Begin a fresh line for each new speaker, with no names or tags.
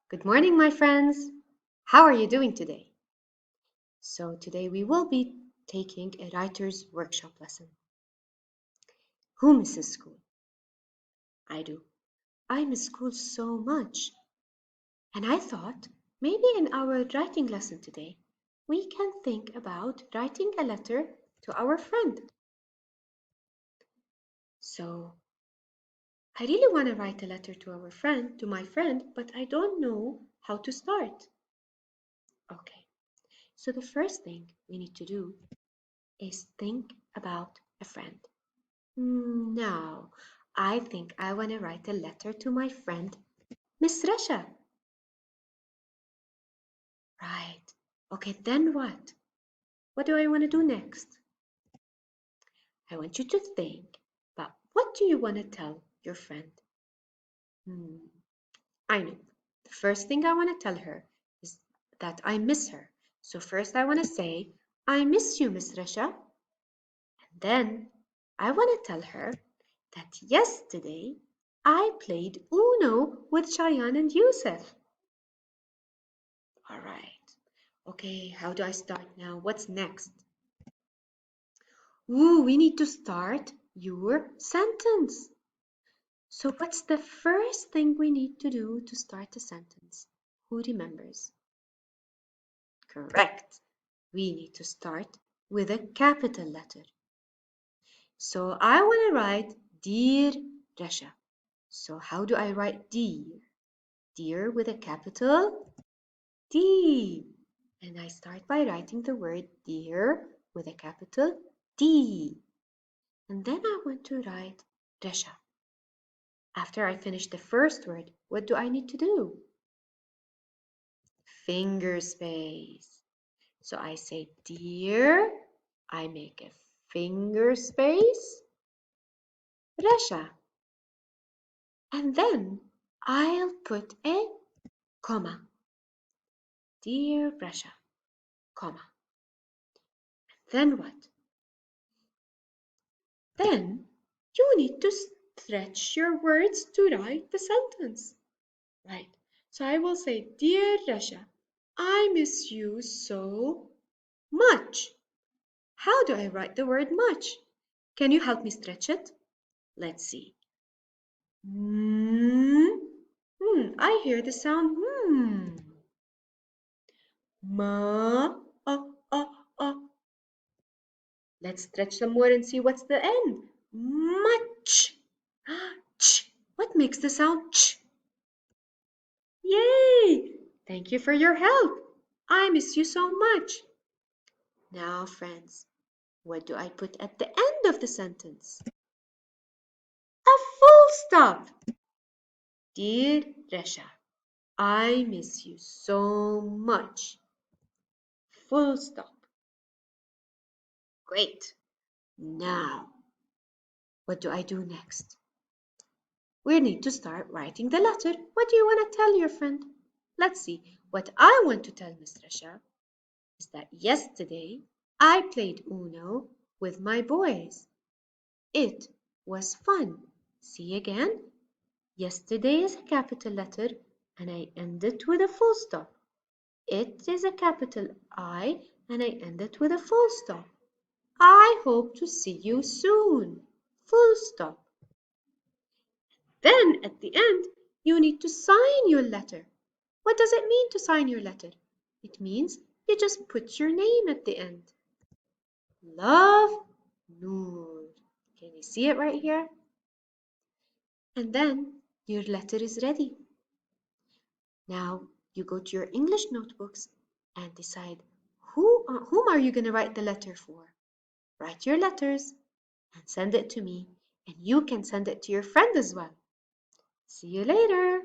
Good morning, my friends. How are you doing today? So today we will be taking a writer's workshop lesson. Who misses school? I do. I miss school so much. And I thought maybe in our writing lesson today, we can think about writing a letter to our friend. So I really want to write a letter to my friend, but I don't know how to start. Okay, so the first thing we need to do is think about a friend. Now, I think I want to write a letter to my friend, Miss Rasha. Right. Okay, then what? What do I want to do next? I want you to think about what do you want to tell your friend? I know. The first thing I want to tell her is that I miss her. So first I want to say, I miss you, Miss Rasha. And then I want to tell her that yesterday I played Uno with Cheyenne and Yusuf. All right. Okay, how do I start now? What's next? Ooh, we need to start your sentence. So what's the first thing we need to do to start a sentence? Who remembers? Correct. We need to start with a capital letter. So I want to write Dear Rasha. So how do I write dear? Dear with a capital D. And I start by writing the word dear with a capital D. And then I want to write Rasha. After I finish the first word, what do I need to do? Finger space. So I say dear, I make a finger space, Rasha. And then I'll put a comma. Dear Rasha, comma. Then what? Then you need to stretch your words to write the sentence. Right. So I will say, Dear Rasha, I miss you so much. How do I write the word much? Can you help me stretch it? Let's see. I hear the sound Ma, Let's stretch some more and see what's the end. Much. Ch. What makes the sound ch? Yay! Thank you for your help. I miss you so much. Now, friends, what do I put at the end of the sentence? A full stop. Dear Rasha, I miss you so much. Full stop. Great. Now, what do I do next? We need to start writing the letter. What do you want to tell your friend? Let's see. What I want to tell Miss Rasha is that yesterday I played Uno with my boys. It was fun. See again? Yesterday is a capital letter and I end it with a full stop. It is a capital I and I end it with a full stop. I hope to see you soon. Full stop. Then at the end, you need to sign your letter. What does it mean to sign your letter? It means you just put your name at the end. Love, Noor. Can you see it right here? And then your letter is ready. Now you go to your English notebooks and decide whom are you going to write the letter for? Write your letters and send it to me, and you can send it to your friend as well. See you later.